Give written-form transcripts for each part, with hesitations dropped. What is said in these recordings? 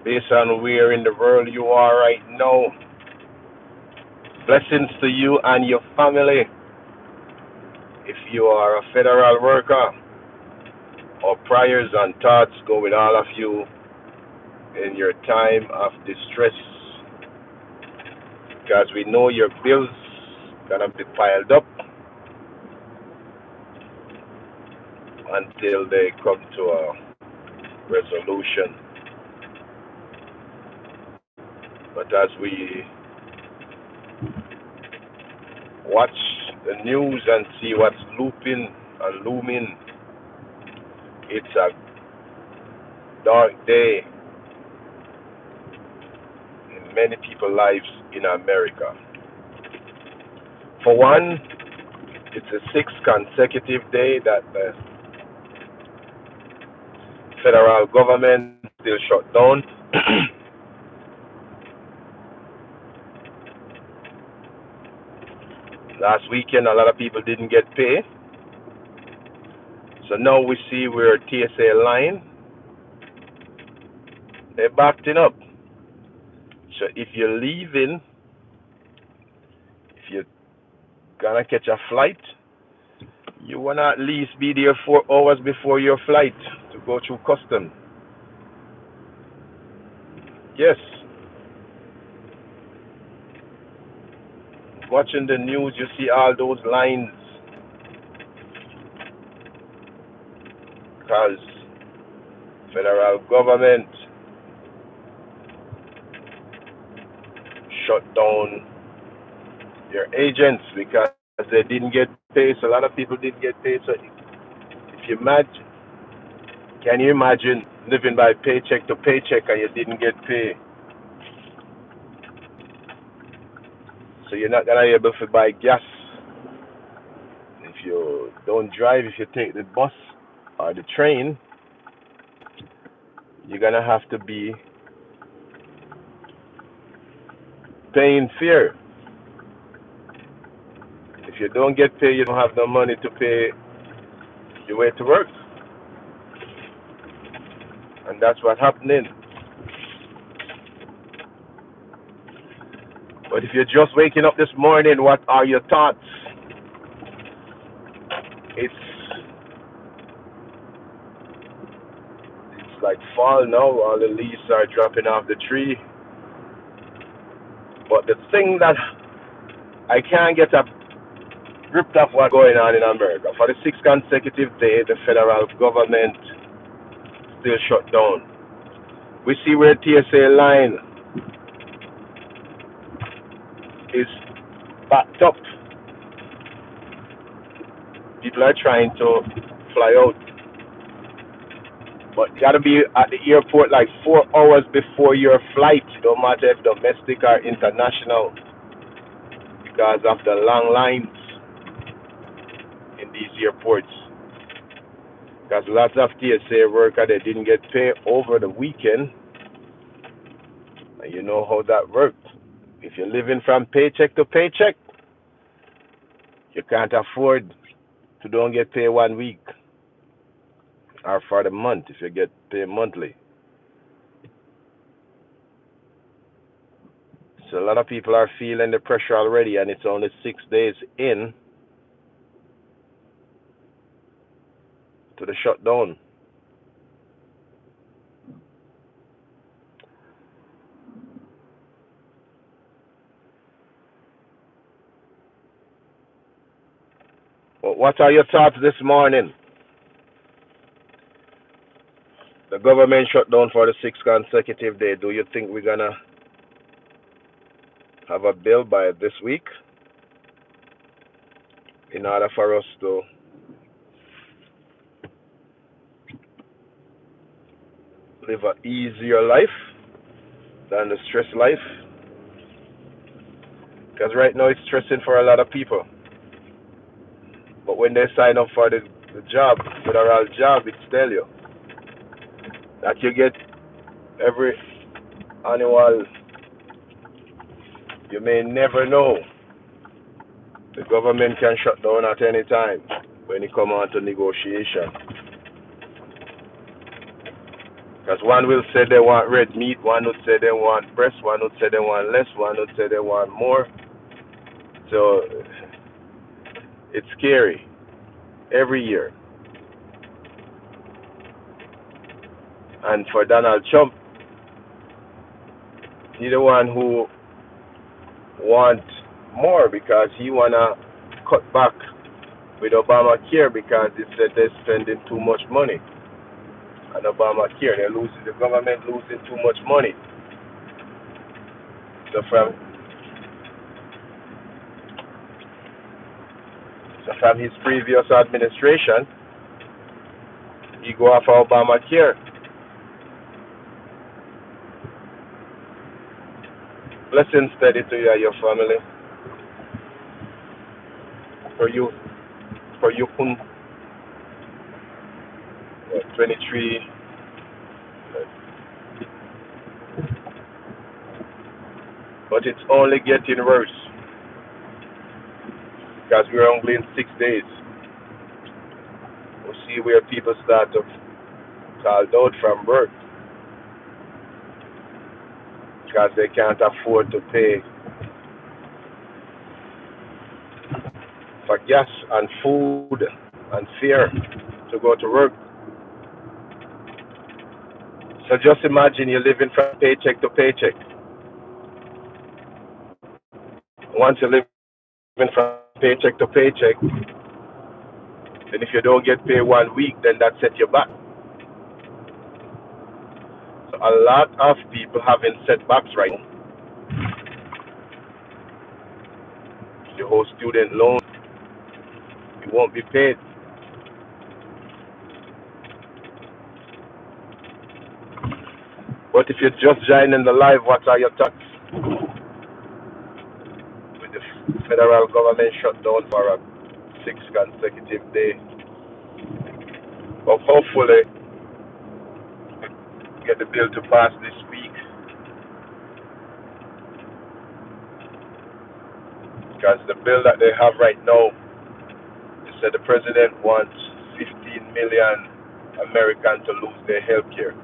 based on where in the world you are right now. Blessings to you and your family. If you are a federal worker, our prayers and thoughts go with all of you in your time of distress, because we know your bills gonna be piled up until they come to a resolution. But as we watch the news and see what's looping and looming, it's a dark day in many people's lives in America. For one, it's the sixth consecutive day that the federal government still shut down. Last weekend, a lot of people didn't get pay. So now we see where TSA line, they're backing up. So if you're leaving, if you're gonna catch a flight, you wanna at least be there 4 hours before your flight to go through custom. Yes, watching the news, you see all those lines because federal government shut down their agents because they didn't get paid. So a lot of people didn't get paid. So if you imagine, can you imagine living by paycheck to paycheck and you didn't get paid? So you're not gonna be able to buy gas. If you don't drive, if you take the bus or the train, you're gonna have to be paying fare. If you don't get paid, you don't have no money to pay your way to work, and that's what's happening. But if you're just waking up this morning, what are your thoughts? It's like fall now. All the leaves are dropping off the tree. But the thing that I can't get a grip of what's going on in America. For the sixth consecutive day, the federal government still shut down. We see where TSA line is backed up. People are trying to fly out, but you gotta be at the airport like 4 hours before your flight. Don't matter if domestic or international, because of the long lines in these airports. Because lots of TSA workers they didn't get paid over the weekend, and you know how that works. If you're living from paycheck to paycheck, you can't afford to don't get paid 1 week or for the month if you get paid monthly. So a lot of people are feeling the pressure already, and it's only 6 days in to the shutdown. But what are your thoughts this morning? The government shut down for the sixth consecutive day. Do you think we're gonna have a bill by this week in order for us to live an easier life than the stress life? Because right now it's stressing for a lot of people. But when they sign up for the job, federal job, it tell you that you get every annual. You may never know. The government can shut down at any time when it comes on to negotiation. Because one will say they want red meat, one would say they want breast, one would say they want less, one would say they want more. So it's scary every year. And for Donald Trump, he's the one who want more because he wanna cut back with Obamacare because he said they're spending too much money on Obamacare. The government losing too much money. So from his previous administration, he go off Obamacare. Blessings steady to you and your family. For you, 23. But it's only getting worse because we're only in 6 days. We'll see where people start to call out from birth because they can't afford to pay for gas and food and fare to go to work. So just imagine you're living from paycheck to paycheck. Once you're living from paycheck to paycheck, then if you don't get paid 1 week, then that sets you back. So a lot of people having setbacks right now. The whole student loan, it won't be paid. But if you're just joining the live, what are your thoughts? With the federal government shut down for a 6 consecutive day. But hopefully, get the bill to pass this week. Because the bill that they have right now, they said the president wants 15 million Americans to lose their health care.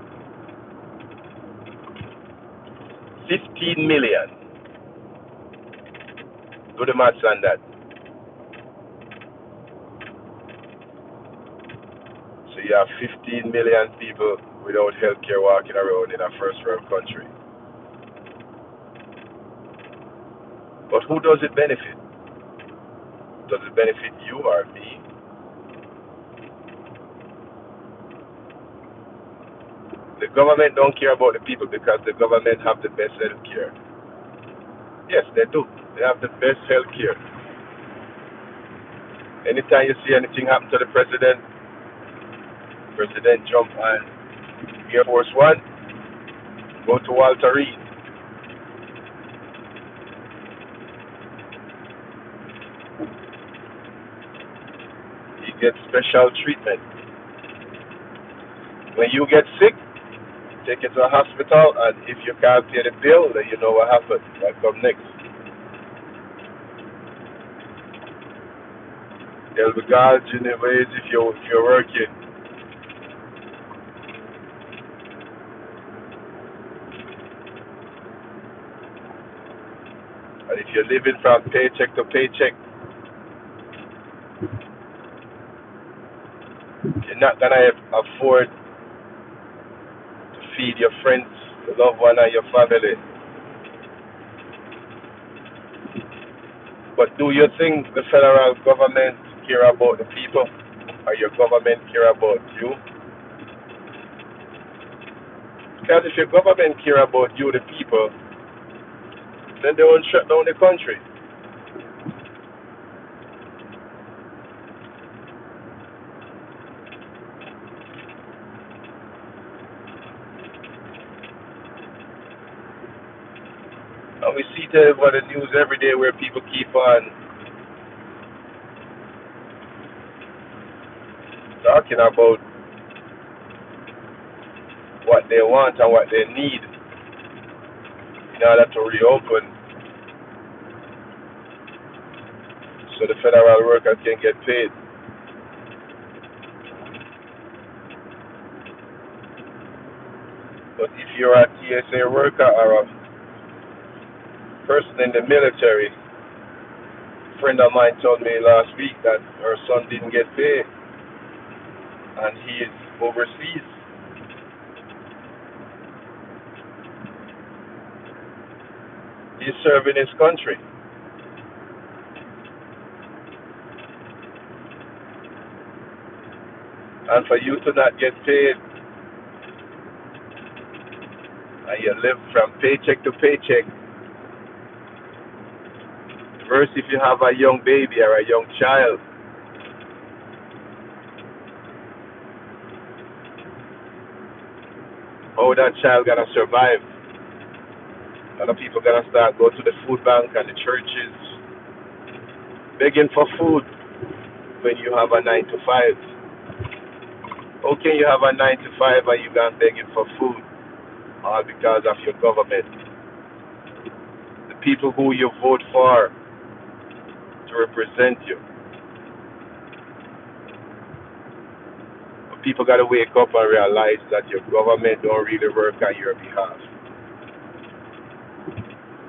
15 million. Do the maths on that. So you have 15 million people without health care walking around in a first world country. But who does it benefit? Does it benefit you or me? The government don't care about the people because the government have the best health care. Yes, they do. They have the best health care. Anytime you see anything happen to the president jump on Air Force One, go to Walter Reed. He gets special treatment. When you get sick, take it to a hospital, and if you can't pay the bill, then you know what happens. What comes next? They'll be gouging your ways if you're working. And if you're living from paycheck to paycheck, you're not gonna afford to feed your friends, your loved one, and your family. But do you think the federal government care about the people, or your government care about you? Because if your government care about you, the people, then they won't shut down the country. And we see it over the news every day where people keep on talking about what they want and what they need in order to reopen so the federal workers can get paid. But if you're a TSA worker or a person in the military, a friend of mine told me last week that her son didn't get paid and he is overseas. He's serving his country. And for you to not get paid and you live from paycheck to paycheck, versus if you have a young baby or a young child, how that child gonna survive? A lot of people gonna start going to the food bank and the churches begging for food when you have a 9 to 5. How can you have a 9 to 5 and you gonna begging for food? All because of your government. The people who you vote for to represent you. But people gotta wake up and realize that your government don't really work on your behalf.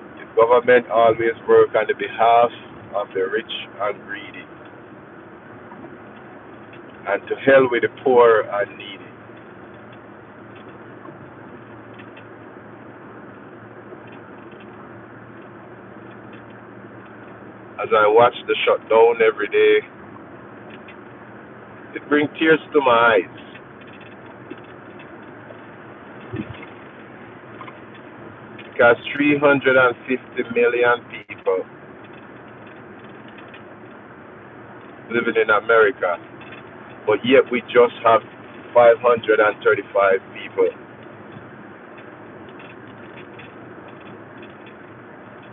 The government always work on the behalf of the rich and greedy. And to hell with the poor and needy. As I watch the shutdown every day, it brings tears to my eyes. Because 350 million people living in America, but yet we just have 535 people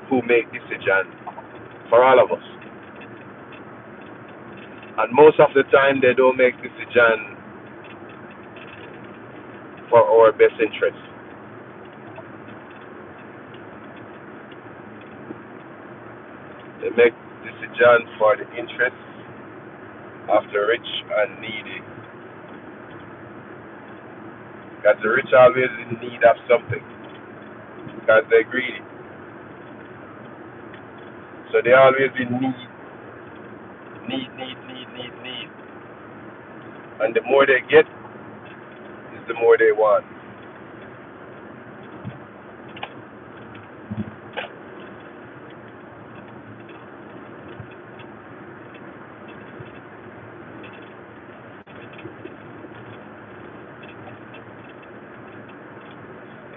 who make decisions for all of us. And most of the time they don't make decisions for our best interests. They make decisions for the interests of the rich and needy. Because the rich are always in need of something. Because they're greedy. So they always in need. And the more they get, is the more they want.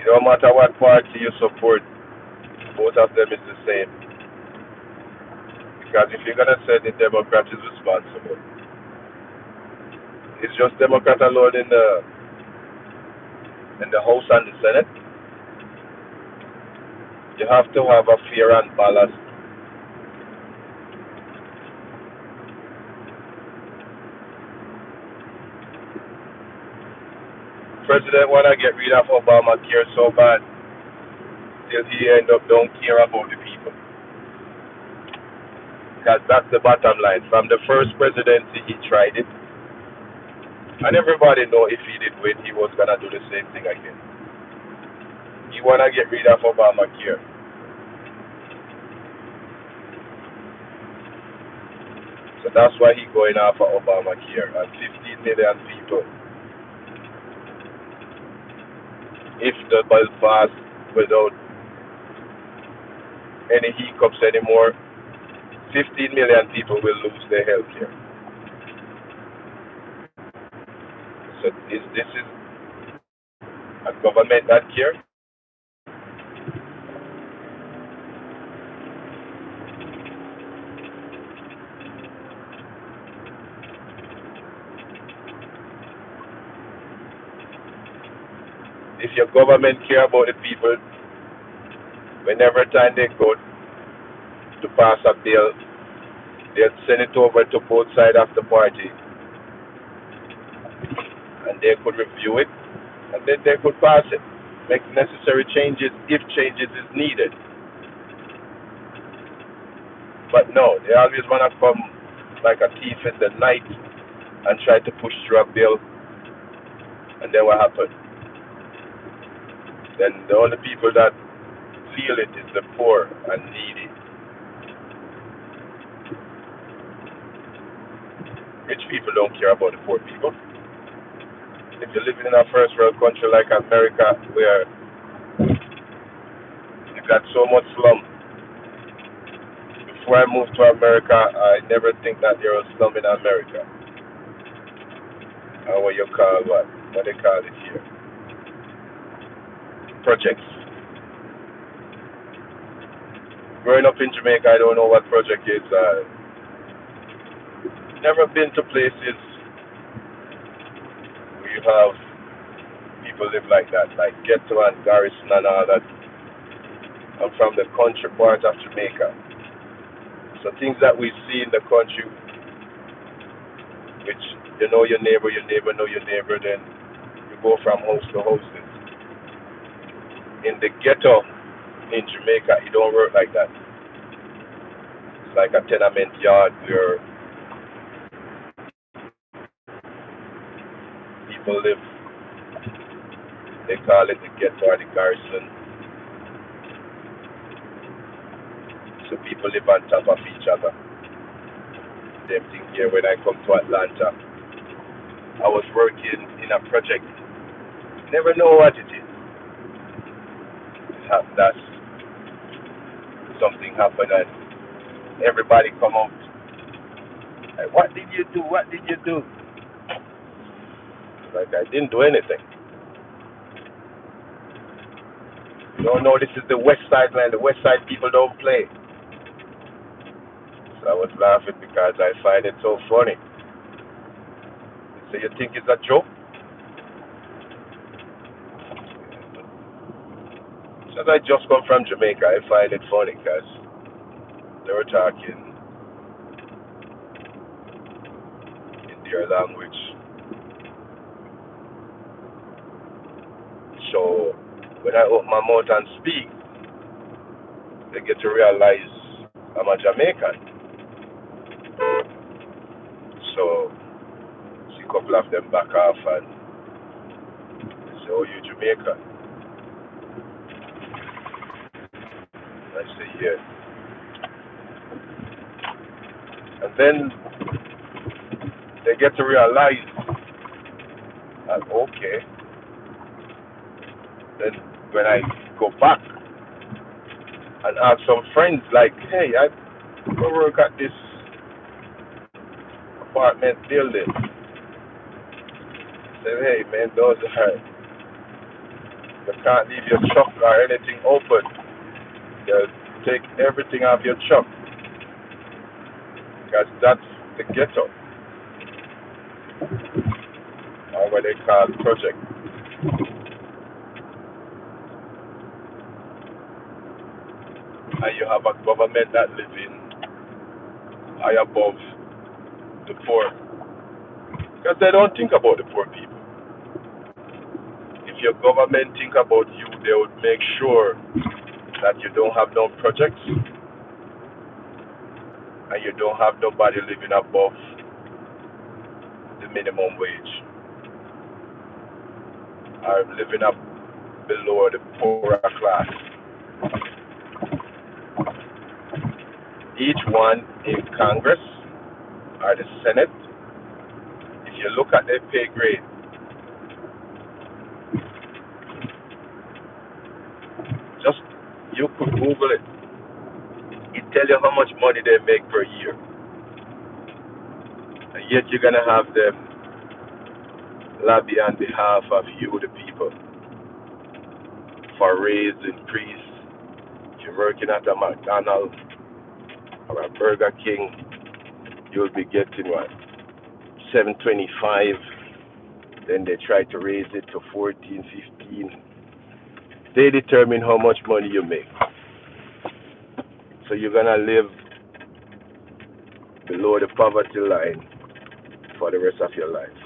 It don't matter what party you support, both of them is the same. Because if you're gonna say the Democrat is responsible, it's just Democrat alone in the House and the Senate. You have to have a fair and balanced. President wanna get rid of Obamacare so bad till he end up don't care about the people. Because that's the bottom line. From the first presidency he tried it. And everybody know if he did win, he was gonna do the same thing again. He wanna get rid of Obamacare. So that's why he going after Obamacare and 15 million people. If the bill passed without any hiccups anymore, 15 million people will lose their health care. So this is a government that care. If your government care about the people, whenever time they go to pass a bill, they'll send it over to both sides of the party, and they could review it, and then they could pass it, make necessary changes if changes is needed. But no, they always want to come like a thief in the night and try to push through a bill, and then what happens? then the only people that feel it is the poor and needy. Rich people don't care about the poor people. If you're living in a first world country like America, where you got so much slum, before I moved to America, I never think that there was slum in America. Or what you call what they call it here, projects. Growing up in Jamaica, I don't know what project is. Never been to places where you have people live like that, like Ghetto and Garrison and all that. I'm from the country part of Jamaica. So things that we see in the country, which you know your neighbor know your neighbor, then you go from house to house. In the ghetto in Jamaica, it don't work like that. It's like a tenement yard where people live. They call it the ghetto or the garrison. So people live on top of each other. Same thing here when I come to Atlanta. I was working in a project. Never know what it is. That's something happened and everybody come out. Like, what did you do? What did you do? Like I didn't do anything. You don't know this is the West Side, man. The West Side people don't play. So I was laughing because I find it so funny. So you think it's a joke? Since I just come from Jamaica, I find it funny because they were talking in their language. So when I open my mouth and speak, they get to realize I'm a Jamaican. So see a couple of them back off and say, "Oh, you Jamaican?" I say, "Yeah." And then they get to realize that okay. Then when I go back and ask some friends like, "Hey, I go work at this apartment building." Say, "Hey, man, those are you can't leave your truck or anything open. You take everything off your truck because that's the ghetto, or what they call project." And you have a government that lives in high above the poor because they don't think about the poor people. If your government think about you, they would make sure that you don't have no projects and you don't have nobody living above the minimum wage or living up below the poorer class. Each one in Congress or the Senate, if you look at their pay grade, just you could Google it. It tell you how much money they make per year. And yet you're gonna have them lobby on behalf of you, the people, for raise, increase. If you're working at a McDonald's or a Burger King, you'll be getting what? $7.25. Then they try to raise it to 14, 15. They determine how much money you make. So you're gonna live below the poverty line for the rest of your life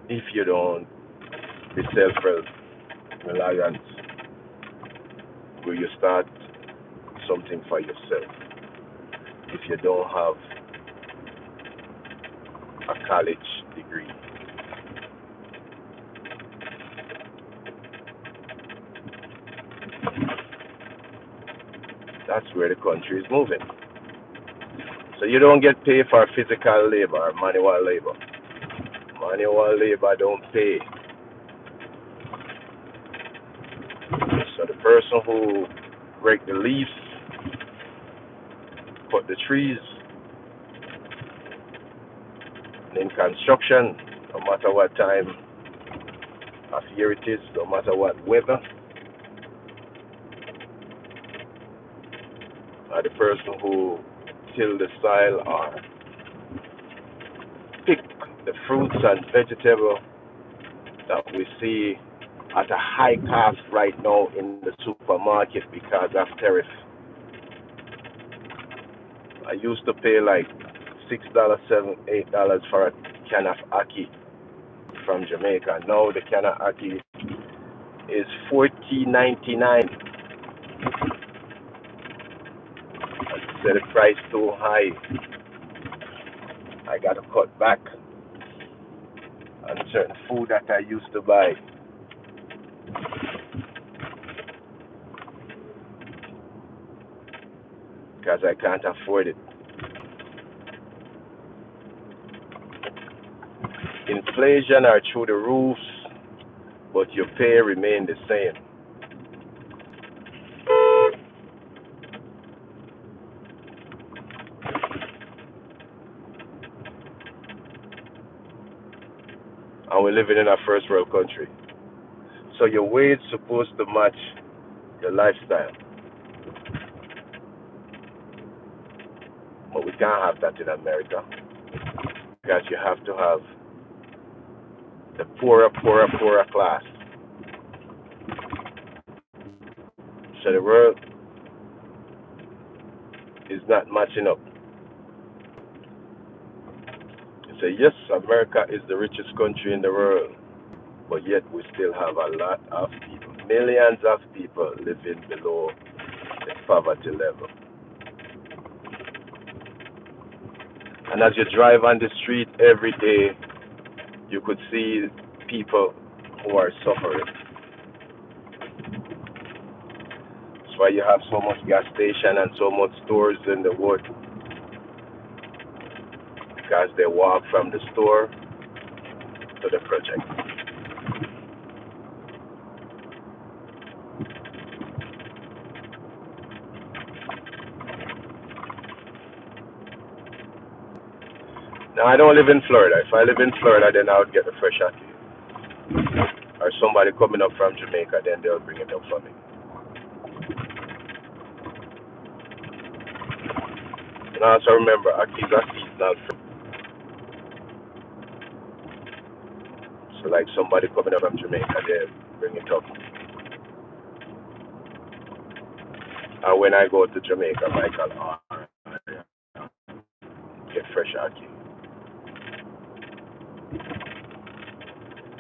if you don't be self-reliant, where you start something for yourself. If you don't have a college degree, That's where the country is moving. So you don't get paid for physical labor or manual labor. Manual labor don't pay. So the person who break the leaves, cut the trees, in construction, no matter what time of year it is, no matter what weather, or the person who till the soil or pick the fruits and vegetables that we see at a high cost right now in the supermarket because of tariff. I used to pay like $6, $7, $8 for a can of ackee from Jamaica. Now the can of ackee is $14.99. I said the price too high. I gotta cut back on certain food that I used to buy. Because I can't afford it. Inflation are through the roofs, but your pay remain the same. And we're living in a first world country. So your wage supposed to match your lifestyle. But we can't have that in America. Because you have to have the poorer class. So the world is not matching up. You say, yes, America is the richest country in the world, but yet we still have a lot of people, millions of people living below the poverty level. And as you drive on the street every day, you could see people who are suffering. That's why you have so much gas station and so much stores in the wood. Because they walk from the store to the project. Now, I don't live in Florida. If I live in Florida, then I would get the fresh ackee. Or somebody coming up from Jamaica, then they'll bring it up for me. And also remember, ackee is a seasonal fruit. So like somebody coming up from Jamaica, they bring it up. And when I go to Jamaica, Michael, get fresh ackee.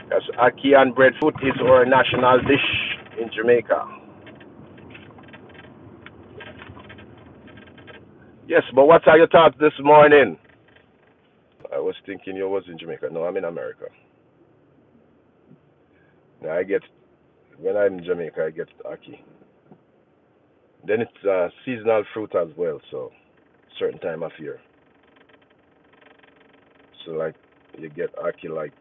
Because ackee and breadfruit is our national dish in Jamaica. Yes, but what are your thoughts this morning? I was thinking you was in Jamaica. No, I'm in America. Now when I'm in Jamaica, I get ackee. Then it's a seasonal fruit as well, so certain time of year. So like you get ackee like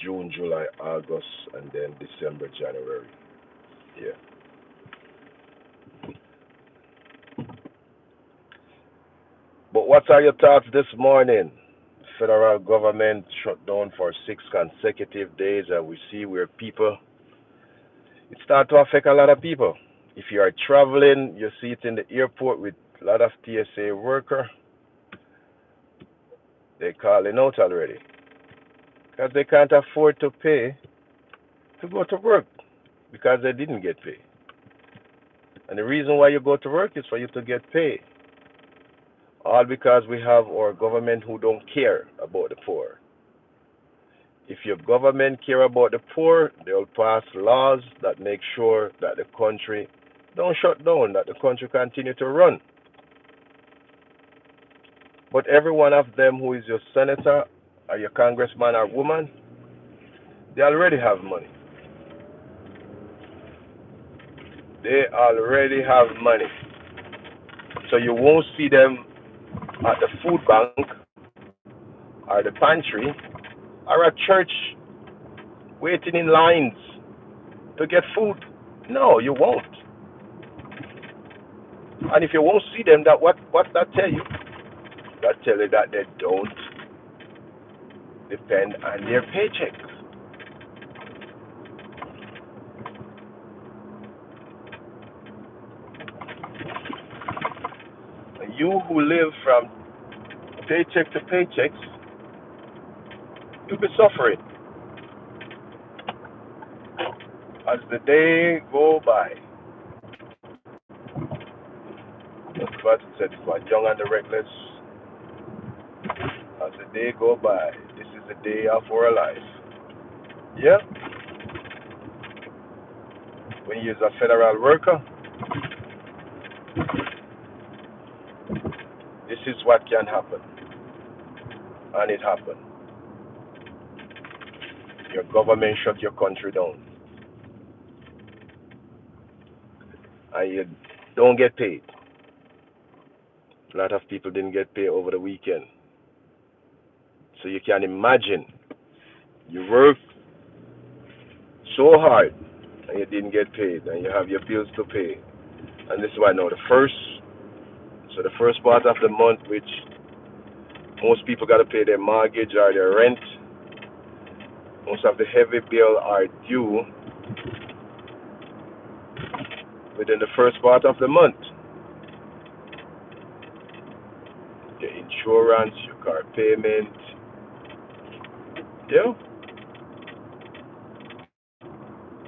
June, July, August, and then December, January. Yeah. But what are your thoughts this morning? Federal government shut down for 6 consecutive days, and we see where it start to affect a lot of people. If you are traveling, you see it in the airport with a lot of TSA worker. They're calling out already because they can't afford to pay to go to work because they didn't get paid. And the reason why you go to work is for you to get paid. All because we have our government who don't care about the poor. If your government care about the poor, they'll pass laws that make sure that the country don't shut down, that the country continue to run. But every one of them who is your senator or your congressman or woman, they already have money. They already have money. So you won't see them at the food bank or the pantry or at church waiting in lines to get food. No, you won't. And if you won't see them, what's that tell you? That tell you that they don't depend on their paychecks. And you who live from paycheck to paychecks, you'll be suffering as the day go by. But it said, for young and the reckless, as the day go by, this is the day of our life. Yeah? When you're a federal worker, this is what can happen. And it happened. Your government shut your country down. And you don't get paid. A lot of people didn't get paid over the weekend. So you can imagine, you work so hard and you didn't get paid and you have your bills to pay. And this is why now the first part of the month, which most people got to pay their mortgage or their rent, most of the heavy bill are due within the first part of the month. Your insurance, your car payment, yeah.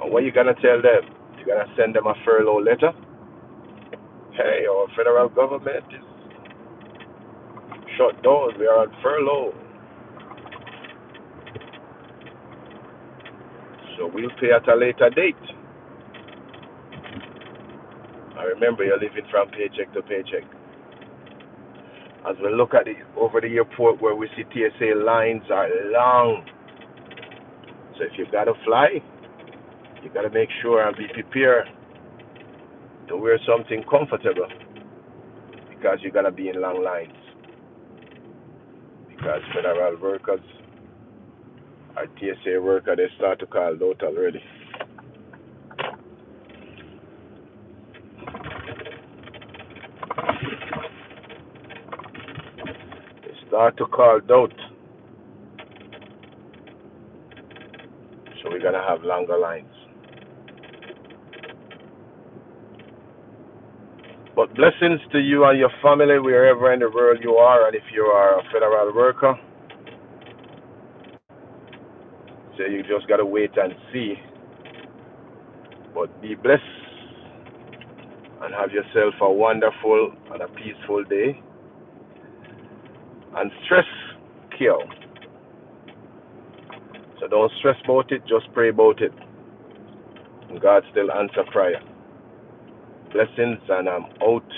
And what you gonna tell them? You gonna send them a furlough letter? Hey, our federal government is shut down. We are on furlough. So we'll pay at a later date. I remember you're living from paycheck to paycheck. As we look at it over the airport where we see TSA lines are long. So if you gotta fly, you gotta make sure and be prepared to wear something comfortable because you're gonna be in long lines. Because federal workers or TSA workers, they start to call out already. They start to call out. So we're gonna have longer lines. But blessings to you and your family wherever in the world you are, and if you are a federal worker, so you just gotta wait and see. But be blessed and have yourself a wonderful and a peaceful day. And stress kill. So don't stress about it, just pray about it. And God still answer prayer. Blessings, and I'm out.